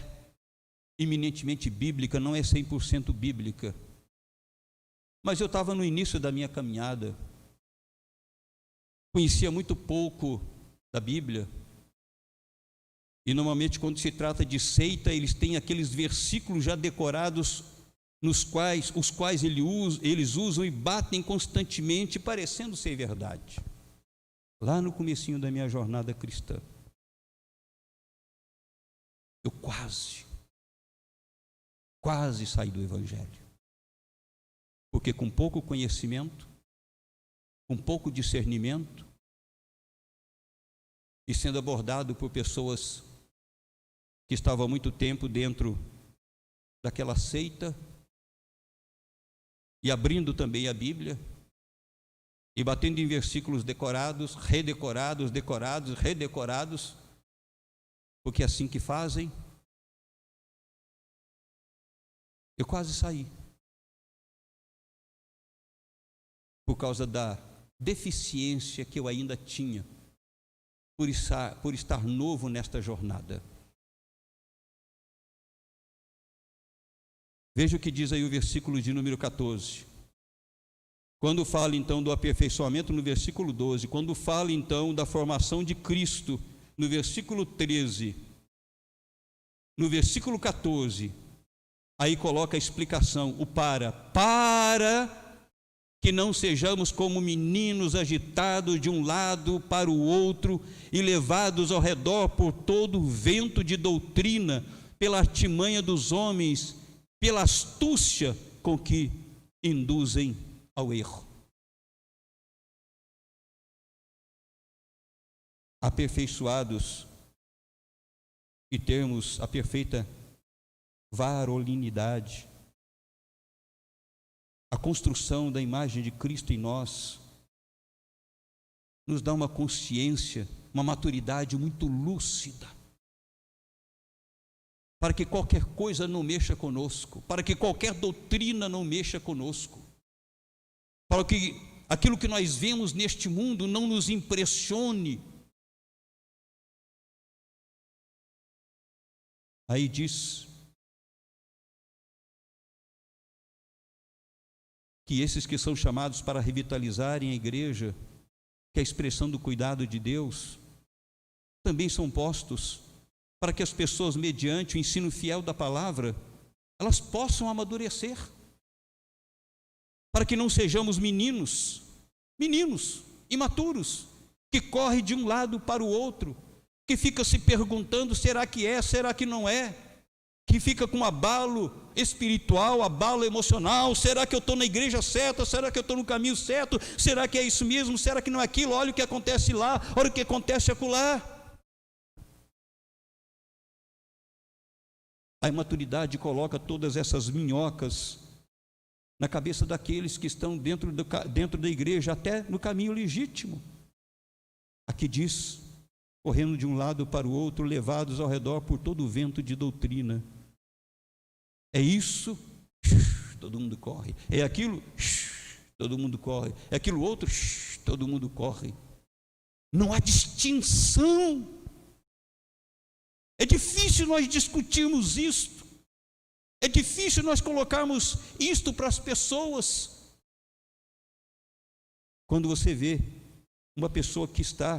eminentemente bíblica, não é 100% bíblica, mas eu estava no início da minha caminhada, conhecia muito pouco da Bíblia, e normalmente quando se trata de seita, eles têm aqueles versículos já decorados, os quais eles usam e batem constantemente, parecendo ser verdade. Lá no comecinho da minha jornada cristã, eu quase saí do Evangelho, porque com pouco conhecimento, com pouco discernimento, e sendo abordado por pessoas que estavam há muito tempo dentro daquela seita, e abrindo também a Bíblia, e batendo em versículos decorados, redecorados, decorados, redecorados, porque é assim que fazem. Eu quase saí, por causa da deficiência que eu ainda tinha, por estar novo nesta jornada. Veja o que diz aí o versículo de número 14. Quando fala então do aperfeiçoamento, no versículo 12. Quando fala então da formação de Cristo, no versículo 13. No versículo 14, aí coloca a explicação, o para que não sejamos como meninos agitados de um lado para o outro e levados ao redor por todo o vento de doutrina, pela artimanha dos homens, pela astúcia com que induzem ao erro. Aperfeiçoados e termos a perfeita varolinidade, a construção da imagem de Cristo em nós, nos dá uma consciência, uma maturidade muito lúcida, para que qualquer coisa não mexa conosco, para que qualquer doutrina não mexa conosco, para que aquilo que nós vemos neste mundo não nos impressione. Aí diz que esses que são chamados para revitalizarem a igreja, que é a expressão do cuidado de Deus, também são postos para que as pessoas, mediante o ensino fiel da palavra, elas possam amadurecer, para que não sejamos meninos imaturos, que correm de um lado para o outro, que fica se perguntando, será que é, será que não é, que fica com abalo espiritual, abalo emocional, será que eu estou na igreja certa, será que eu estou no caminho certo, será que é isso mesmo, será que não é aquilo, olha o que acontece lá, olha o que acontece acolá. A imaturidade coloca todas essas minhocas na cabeça daqueles que estão dentro da igreja, até no caminho legítimo. Aqui diz, correndo de um lado para o outro, levados ao redor por todo o vento de doutrina. É isso, todo mundo corre. É aquilo, todo mundo corre. É aquilo outro, todo mundo corre. Não há distinção. É difícil nós discutirmos isto. É difícil nós colocarmos isto para as pessoas. Quando você vê uma pessoa que está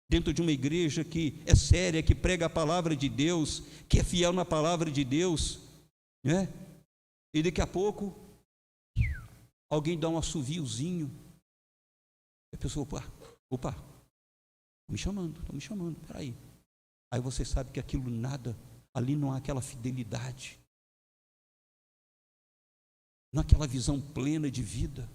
dentro de uma igreja que é séria, que prega a palavra de Deus, que é fiel na palavra de Deus, né? E daqui a pouco alguém dá um assoviozinho, a pessoa, opa, estão me chamando, peraí. Aí você sabe que aquilo nada, ali não há aquela fidelidade, não há aquela visão plena de vida.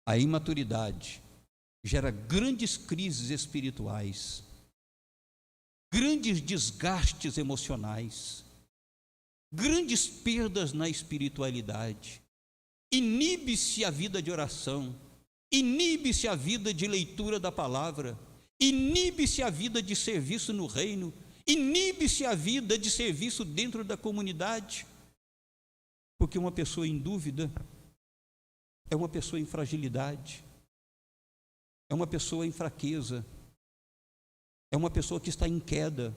A imaturidade gera grandes crises espirituais, grandes desgastes emocionais, grandes perdas na espiritualidade. Inibe-se a vida de oração, inibe-se a vida de leitura da palavra, inibe-se a vida de serviço no reino, inibe-se a vida de serviço dentro da comunidade, porque uma pessoa em dúvida é uma pessoa em fragilidade, é uma pessoa em fraqueza, é uma pessoa que está em queda.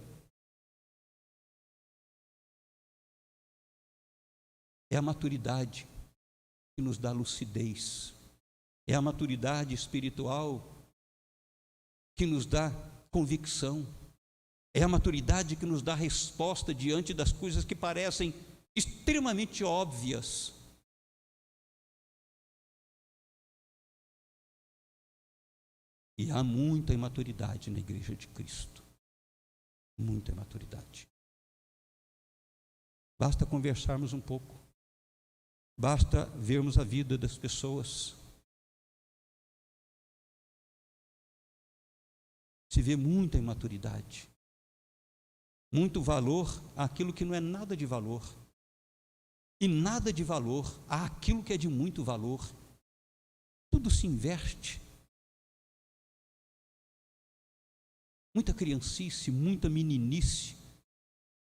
É a maturidade que nos dá lucidez, é a maturidade espiritual que nos dá convicção, é a maturidade que nos dá resposta diante das coisas que parecem extremamente óbvias. E há muita imaturidade na igreja de Cristo, muita imaturidade. Basta conversarmos um pouco, basta vermos a vida das pessoas. se vê muita imaturidade, muito valor àquilo que não é nada de valor, e nada de valor àquilo que é de muito valor. Tudo se inverte. Muita criancice, muita meninice,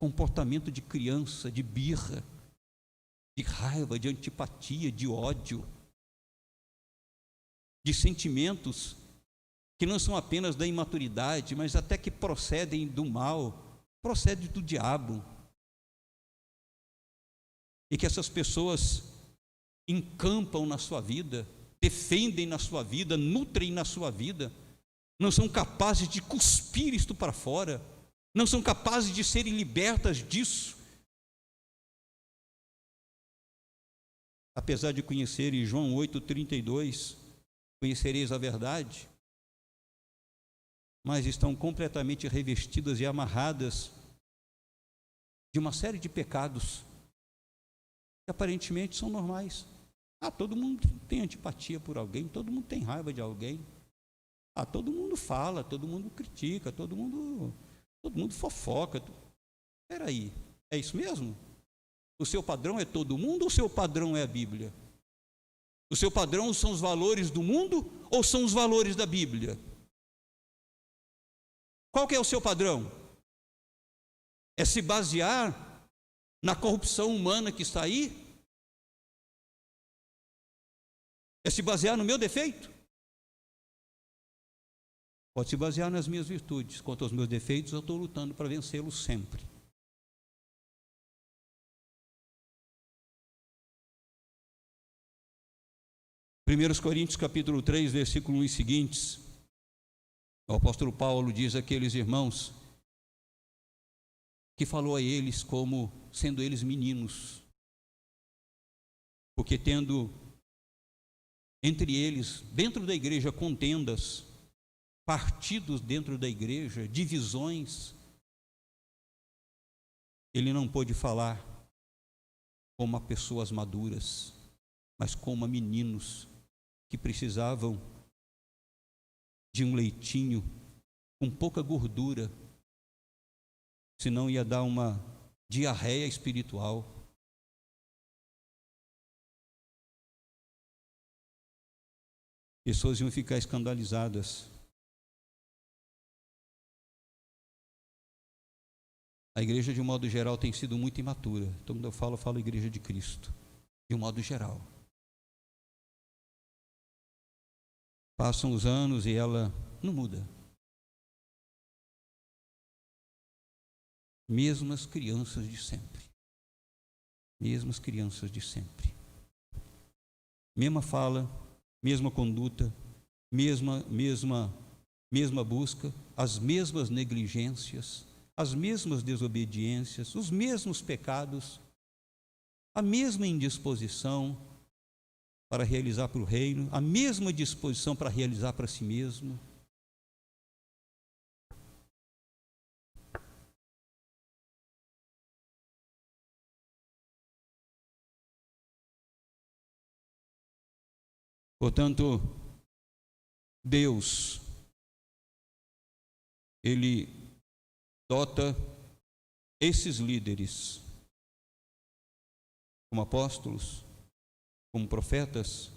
comportamento de criança, de birra, de raiva, de antipatia, de ódio, de sentimentos que não são apenas da imaturidade, mas até que procedem do mal, procedem do diabo. E que essas pessoas encampam na sua vida, defendem na sua vida, nutrem na sua vida, não são capazes de cuspir isto para fora, não são capazes de serem libertas disso. Apesar de conhecerem João 8,32, conhecereis a verdade, mas estão completamente revestidas e amarradas de uma série de pecados que aparentemente são normais. Todo mundo tem antipatia por alguém, todo mundo tem raiva de alguém. Todo mundo fala, todo mundo critica, todo mundo fofoca. Espera aí, é isso mesmo? O seu padrão é todo mundo ou o seu padrão é a Bíblia? O seu padrão são os valores do mundo ou são os valores da Bíblia? Qual que é o seu padrão? É se basear na corrupção humana que está aí? É se basear no meu defeito? Pode se basear nas minhas virtudes. Quanto aos meus defeitos, eu estou lutando para vencê-los sempre. Primeiros Coríntios capítulo 3, versículo 1 e seguintes, o apóstolo Paulo diz àqueles irmãos que falou a eles como sendo eles meninos, porque tendo entre eles, dentro da igreja, contendas, partidos dentro da igreja, divisões, ele não pôde falar como a pessoas maduras, mas como a meninos que precisavam de um leitinho com pouca gordura, senão ia dar uma diarreia espiritual. Pessoas iam ficar escandalizadas. A igreja, de um modo geral, tem sido muito imatura. Então, quando eu falo igreja de Cristo, de um modo geral. Passam os anos e ela não muda. Mesmas crianças de sempre. Mesmas crianças de sempre. Mesma fala, mesma conduta, mesma busca, as mesmas negligências, as mesmas desobediências, os mesmos pecados, a mesma indisposição para realizar para o reino, a mesma disposição para realizar para si mesmo. Portanto, Deus, Ele dota esses líderes como apóstolos, como profetas,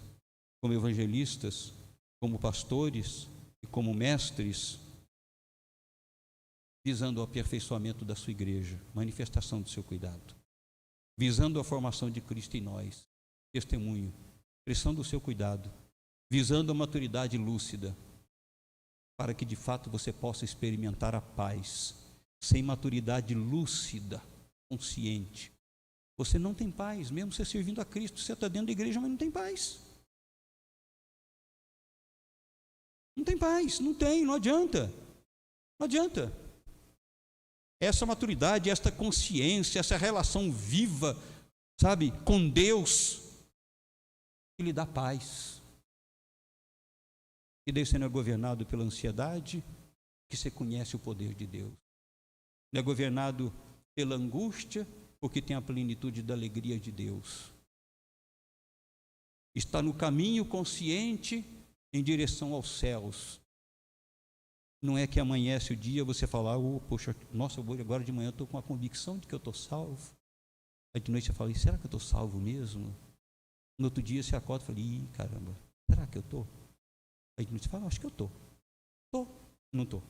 como evangelistas, como pastores e como mestres, visando o aperfeiçoamento da sua igreja, manifestação do seu cuidado, visando a formação de Cristo em nós, testemunho, expressão do seu cuidado, visando a maturidade lúcida, para que de fato você possa experimentar a paz. Sem maturidade lúcida, consciente, você não tem paz, mesmo você servindo a Cristo, você está dentro da igreja, mas não tem paz. Não tem paz, não adianta. Não adianta. Essa maturidade, esta consciência, essa relação viva, sabe, com Deus, que lhe dá paz. E daí você não é governado pela ansiedade, que você conhece o poder de Deus. Não é governado pela angústia, porque tem a plenitude da alegria de Deus. Está no caminho consciente em direção aos céus. Não é que amanhece o dia, você fala, poxa, nossa, agora de manhã eu estou com a convicção de que eu estou salvo. Aí de noite você fala, será que eu estou salvo mesmo? No outro dia você acorda e fala, caramba, será que eu estou? Aí de noite você fala, acho que eu estou. Estou, não estou.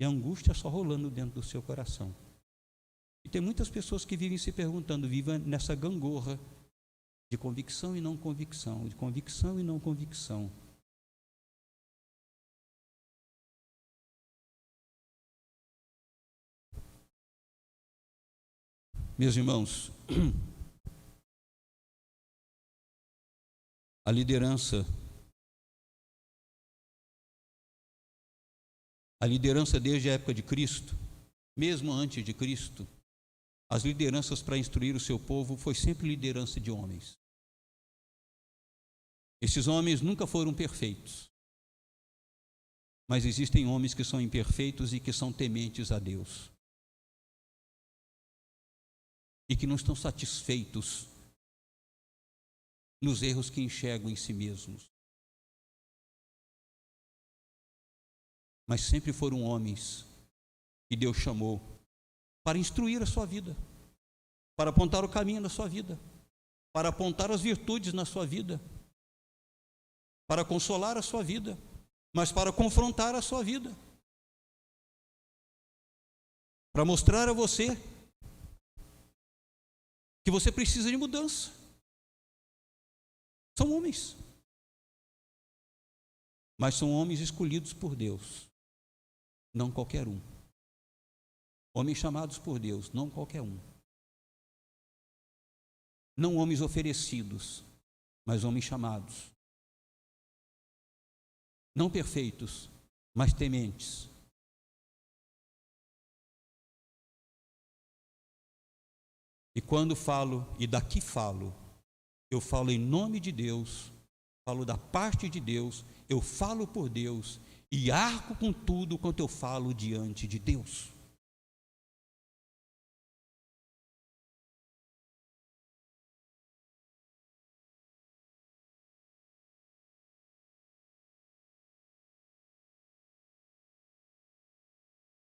E a angústia só rolando dentro do seu coração. E tem muitas pessoas que vivem se perguntando, vivem nessa gangorra de convicção e não convicção, de convicção e não convicção. Meus irmãos, a liderança desde a época de Cristo, mesmo antes de Cristo, as lideranças para instruir o seu povo foi sempre liderança de homens. Esses homens nunca foram perfeitos, mas existem homens que são imperfeitos e que são tementes a Deus. E que não estão satisfeitos nos erros que enxergam em si mesmos. Mas sempre foram homens que Deus chamou para instruir a sua vida, para apontar o caminho da sua vida, para apontar as virtudes na sua vida, para consolar a sua vida, mas para confrontar a sua vida, para mostrar a você que você precisa de mudança. São homens, mas são homens escolhidos por Deus, não qualquer um. Homens chamados por Deus, não qualquer um. Não homens oferecidos, mas homens chamados. Não perfeitos, mas tementes. E quando falo, e daqui falo, eu falo em nome de Deus, falo da parte de Deus, eu falo por Deus e arco com tudo quanto eu falo diante de Deus.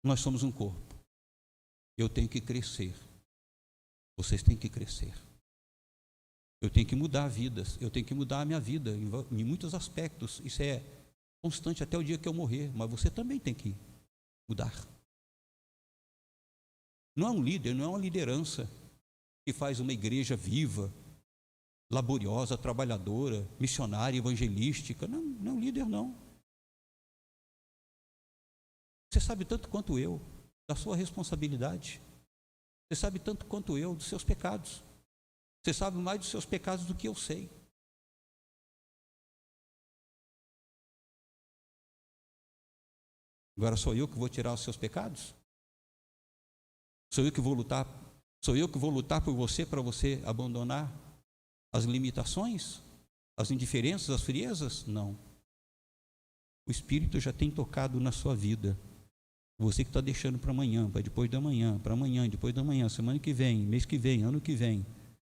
Nós somos um corpo. Eu tenho que crescer. Vocês têm que crescer. Eu tenho que mudar vidas. Eu tenho que mudar a minha vida em muitos aspectos. Isso é constante até o dia que eu morrer. Mas você também tem que mudar. Não é um líder, não é uma liderança que faz uma igreja viva, laboriosa, trabalhadora, missionária, evangelística. Não, não é um líder, não. Você sabe tanto quanto eu da sua responsabilidade. Você sabe tanto quanto eu dos seus pecados. Você sabe mais dos seus pecados do que eu sei. Agora sou eu que vou tirar os seus pecados? Sou eu que vou lutar? Sou eu que vou lutar por você para você abandonar as limitações, as indiferenças, as friezas? Não. O Espírito já tem tocado na sua vida. Você que está deixando para amanhã, para depois da manhã, para amanhã, depois da manhã, semana que vem, mês que vem, ano que vem,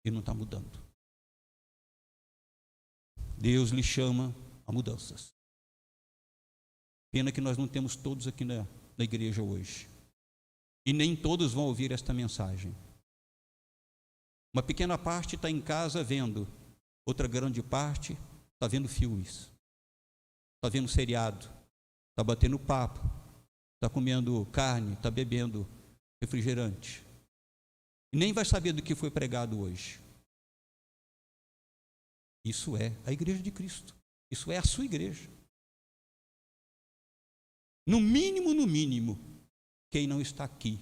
ele não está mudando. Deus lhe chama a mudanças. Pena que nós não temos todos aqui na igreja hoje. E nem todos vão ouvir esta mensagem. Uma pequena parte está em casa vendo, outra grande parte está vendo filmes, está vendo seriado, está batendo papo, está comendo carne, está bebendo refrigerante. E nem vai saber do que foi pregado hoje. Isso é a igreja de Cristo. Isso é a sua igreja. No mínimo, quem não está aqui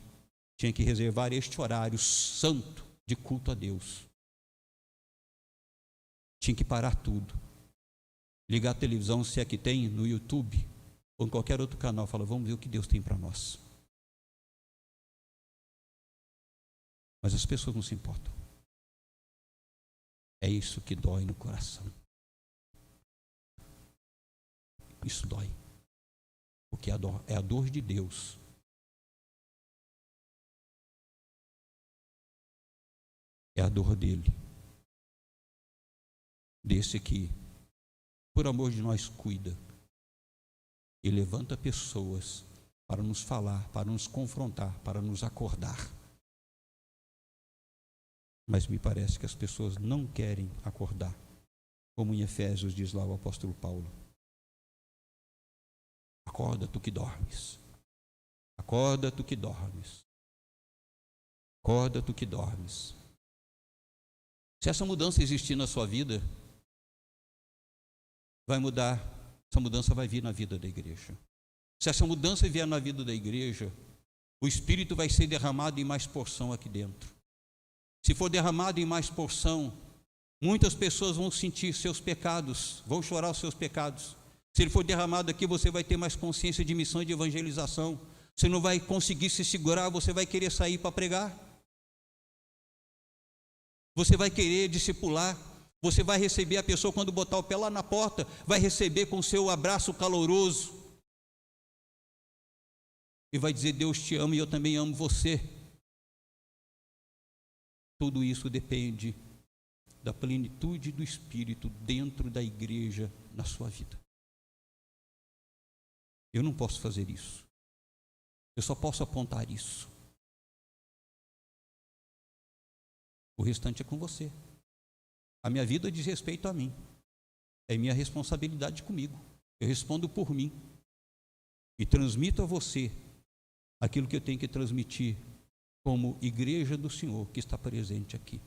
tinha que reservar este horário santo de culto a Deus. Tinha que parar tudo. Ligar a televisão, se é que tem, no YouTube ou em qualquer outro canal, fala, vamos ver o que Deus tem para nós. Mas as pessoas não se importam. É isso que dói no coração. Isso dói. Porque é a dor de Deus. É a dor dele. Desse que, por amor de nós, cuida. e levanta pessoas para nos falar, para nos confrontar, para nos acordar. Mas me parece que as pessoas não querem acordar, como em Efésios diz lá o apóstolo Paulo. Acorda, tu que dormes. Acorda, tu que dormes. Acorda, tu que dormes. Se essa mudança existir na sua vida, vai mudar. Essa mudança vai vir na vida da igreja. Se essa mudança vier na vida da igreja, o Espírito vai ser derramado em mais porção aqui dentro. Se for derramado em mais porção, muitas pessoas vão sentir seus pecados, vão chorar os seus pecados. Se ele for derramado aqui, você vai ter mais consciência de missão e de evangelização. Você não vai conseguir se segurar, você vai querer sair para pregar. Você vai querer discipular. Você vai receber a pessoa quando botar o pé lá na porta, vai receber com seu abraço caloroso. E vai dizer: Deus te ama e eu também amo você. Tudo isso depende da plenitude do Espírito dentro da igreja na sua vida. Eu não posso fazer isso. Eu só posso apontar isso. O restante é com você. A minha vida diz respeito a mim. É minha responsabilidade comigo. Eu respondo por mim. E transmito a você aquilo que eu tenho que transmitir como igreja do Senhor que está presente aqui.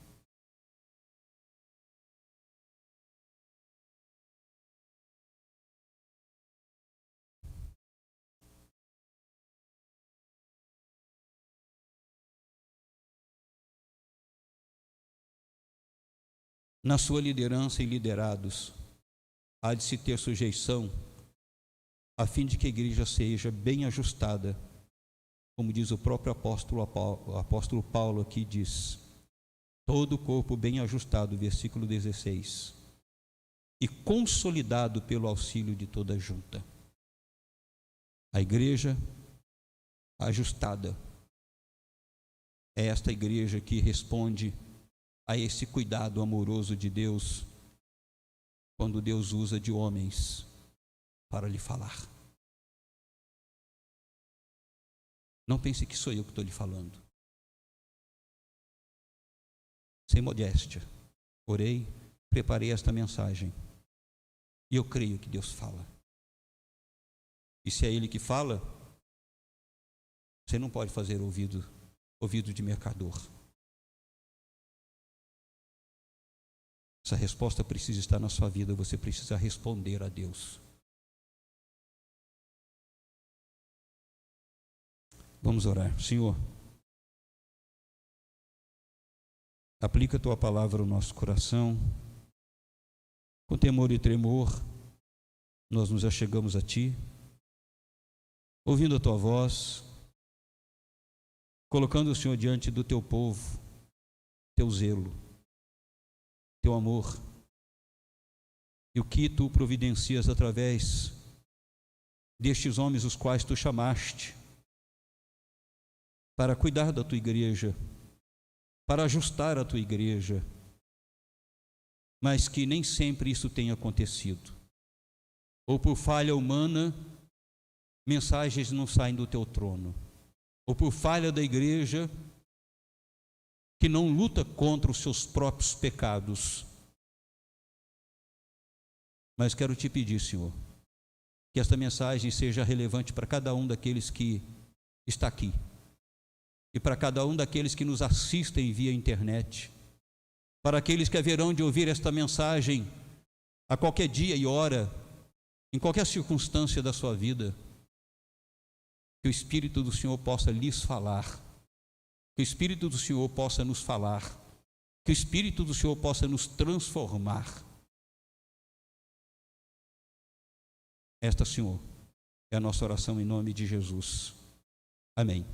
Na sua liderança e liderados, há de se ter sujeição, a fim de que a igreja seja bem ajustada, como diz o próprio apóstolo Paulo aqui diz, todo o corpo bem ajustado, versículo 16, e consolidado pelo auxílio de toda a junta. A igreja ajustada é esta igreja que responde a esse cuidado amoroso de Deus, quando Deus usa de homens para lhe falar. Não pense que sou eu que estou lhe falando. Sem modéstia, orei, preparei esta mensagem, e eu creio que Deus fala. E se é Ele que fala, você não pode fazer ouvido de mercador. Essa resposta precisa estar na sua vida, você precisa responder a Deus. Vamos orar. Senhor, aplica a Tua palavra ao nosso coração. Com temor e tremor, nós nos achegamos a Ti, ouvindo a Tua voz, colocando o Senhor diante do Teu povo, Teu zelo, Teu amor, e o que Tu providencias através destes homens os quais Tu chamaste para cuidar da Tua igreja, para ajustar a Tua igreja, mas que nem sempre isso tem acontecido. Ou por falha humana, mensagens não saem do Teu trono, ou por falha da igreja, que não luta contra os seus próprios pecados. Mas quero te pedir, Senhor, que esta mensagem seja relevante para cada um daqueles que está aqui, e para cada um daqueles que nos assistem via internet, para aqueles que haverão de ouvir esta mensagem a qualquer dia e hora, em qualquer circunstância da sua vida, que o Espírito do Senhor possa lhes falar, que o Espírito do Senhor possa nos falar, que o Espírito do Senhor possa nos transformar. Esta, Senhor, é a nossa oração em nome de Jesus. Amém.